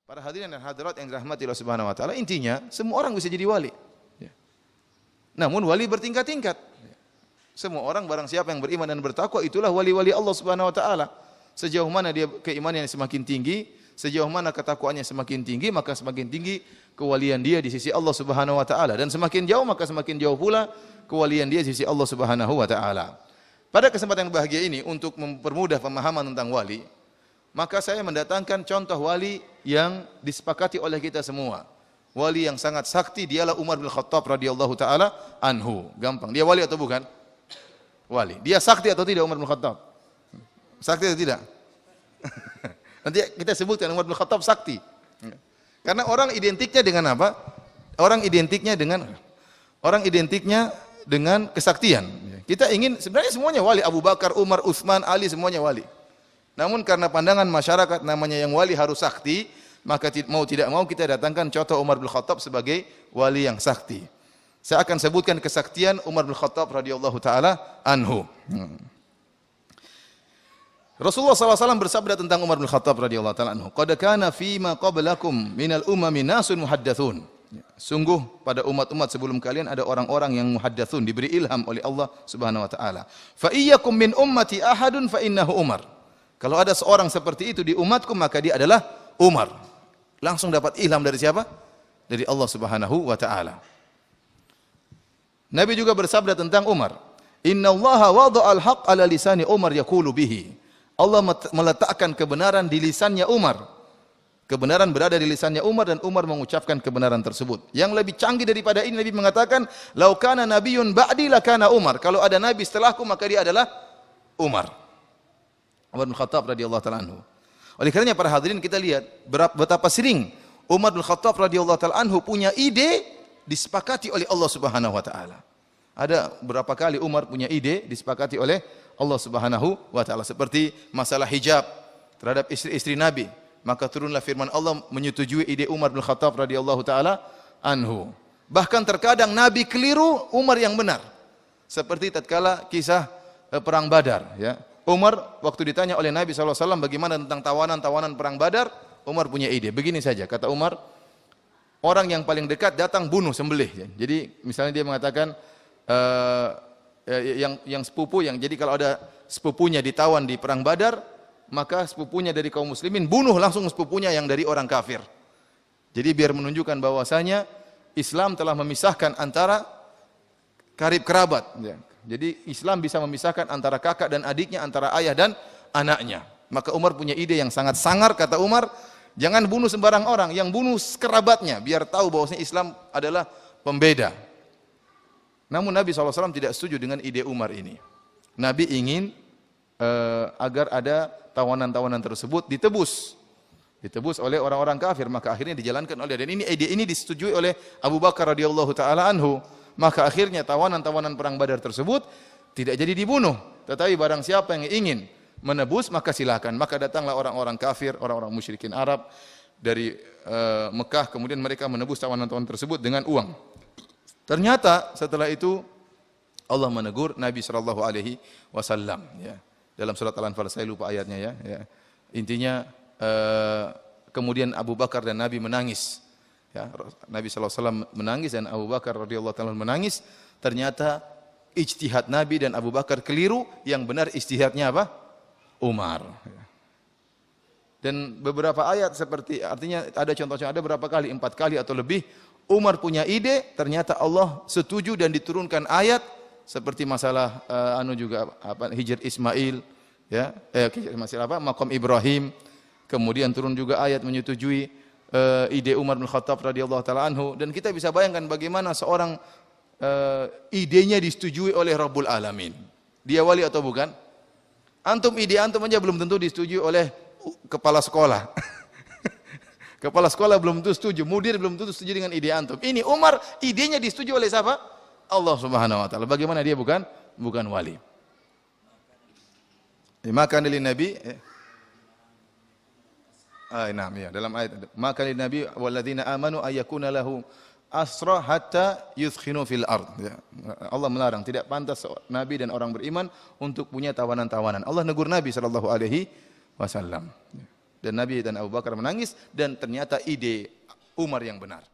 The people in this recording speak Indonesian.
Para hadirin dan hadirat yang dirahmati Allah Subhanahu wa taala, intinya semua orang bisa jadi wali. Ya. Namun wali bertingkat-tingkat. Semua orang barang siapa yang beriman dan bertakwa itulah wali-wali Allah Subhanahu wa taala. Sejauh mana dia keimanannya semakin tinggi, sejauh mana ketakwaannya semakin tinggi, maka semakin tinggi kewalian dia di sisi Allah Subhanahu wa taala, dan semakin jauh maka semakin jauh pula kewalian dia di sisi Allah Subhanahu wa taala. Pada kesempatan yang bahagia ini untuk mempermudah pemahaman tentang wali, maka saya mendatangkan contoh wali yang disepakati oleh kita semua. Wali yang sangat sakti dialah Umar bin Khattab radhiyallahu taala anhu. Gampang. Dia wali atau bukan? Wali. Dia sakti atau tidak Umar bin Khattab? Sakti atau tidak? Nanti kita sebutkan Umar bin Khattab sakti. Karena orang identiknya dengan apa? Orang identiknya dengan kesaktian. Kita ingin sebenarnya semuanya wali, Abu Bakar, Umar, Utsman, Ali semuanya wali. Namun karena pandangan masyarakat namanya yang wali harus sakti, maka mau tidak mau kita datangkan contoh Umar bin Khattab sebagai wali yang sakti. Saya akan sebutkan kesaktian Umar bin Khattab radhiyallahu taala anhu. Rasulullah SAW bersabda tentang Umar bin Khattab radhiyallahu taala anhu, "Qad kana fima qablakum minal umami nasun muhaddatsun." Sungguh pada umat-umat sebelum kalian ada orang-orang yang muhaddatsun, diberi ilham oleh Allah Subhanahu wa taala. "Fa iyyakum min ummati ahadun fa innahu Umar." Kalau ada seorang seperti itu di umatku maka dia adalah Umar. Langsung dapat ilham dari siapa? Dari Allah Subhanahu wa taala. Nabi juga bersabda tentang Umar, "Inna Allaha wada'al haqq ala lisani Umar yaqulu bihi." Allah meletakkan kebenaran di lisannya Umar. Kebenaran berada di lisannya Umar dan Umar mengucapkan kebenaran tersebut. Yang lebih canggih daripada ini Nabi mengatakan, "Lau kana nabiyyun ba'di lakana Umar." Kalau ada nabi setelahku maka dia adalah Umar. Umar bin Khattab radhiyallahu taala anhu. Oleh karenanya para hadirin kita lihat betapa sering Umar bin Khattab radhiyallahu taala anhu punya ide disepakati oleh Allah Subhanahu wa taala. Ada berapa kali Umar punya ide disepakati oleh Allah Subhanahu wa taala, seperti masalah hijab terhadap istri-istri Nabi, maka turunlah firman Allah menyetujui ide Umar bin Khattab radhiyallahu taala anhu. Bahkan terkadang Nabi keliru, Umar yang benar. Seperti tatkala kisah perang Badar, ya. Umar waktu ditanya oleh Nabi SAW bagaimana tentang tawanan-tawanan perang Badar, Umar punya ide. Begini saja, kata Umar, orang yang paling dekat datang bunuh, sembelih. Jadi misalnya dia mengatakan yang sepupu, yang jadi kalau ada sepupunya ditawan di perang Badar, maka sepupunya dari kaum muslimin bunuh langsung sepupunya yang dari orang kafir. Jadi biar menunjukkan bahwasanya Islam telah memisahkan antara karib kerabat. Jadi Islam bisa memisahkan antara kakak dan adiknya, antara ayah dan anaknya. Maka Umar punya ide yang sangat sangar, kata Umar, jangan bunuh sembarang orang, yang bunuh kerabatnya, biar tahu bahwasanya Islam adalah pembeda. Namun Nabi SAW tidak setuju dengan ide Umar ini. Nabi ingin agar ada tawanan-tawanan tersebut ditebus oleh orang-orang kafir, maka akhirnya dijalankan oleh, dan ini ide ini disetujui oleh Abu Bakar radhiyallahu taala anhu. Maka akhirnya tawanan-tawanan perang Badar tersebut tidak jadi dibunuh, tetapi barang siapa yang ingin menebus maka silakan. Maka datanglah orang-orang kafir, orang-orang musyrikin Arab dari Mekah, kemudian mereka menebus tawanan-tawanan tersebut dengan uang. Ternyata setelah itu Allah menegur Nabi sallallahu alaihi wasallam, ya. Dalam surat Al-Anfal, saya lupa ayatnya, ya. Intinya kemudian Abu Bakar dan Nabi menangis. Ya, Nabi SAW menangis dan Abu Bakar radhiyallahu taala menangis. Ternyata ijtihad Nabi dan Abu Bakar keliru, yang benar ijtihadnya apa? Umar. Dan beberapa ayat seperti, artinya ada contohnya, ada berapa kali, 4 kali atau lebih Umar punya ide, ternyata Allah setuju dan diturunkan ayat seperti masalah hijr Ismail, ya, masalah apa? Maqam Ibrahim. Kemudian turun juga ayat menyetujui ide Umar bin Khattab radhiyallahu taala anhu, dan kita bisa bayangkan bagaimana seorang idenya disetujui oleh Rabbul Alamin. Dia wali atau bukan? Ide antum aja belum tentu disetujui oleh kepala sekolah. Kepala sekolah belum tentu setuju, mudir belum tentu setuju dengan ide antum. Ini Umar, idenya disetujui oleh siapa? Allah Subhanahu wa taala. Bagaimana dia bukan wali? Maka dari Nabi dalam ayat, maka lin nabi walladzina amanu ayyakuna lahu asra hatta yudkhinu fil ard. Ya. Allah melarang, tidak pantas nabi dan orang beriman untuk punya tawanan-tawanan. Allah negur Nabi sallallahu alaihi wasallam. Dan Nabi dan Abu Bakar menangis dan ternyata ide Umar yang benar.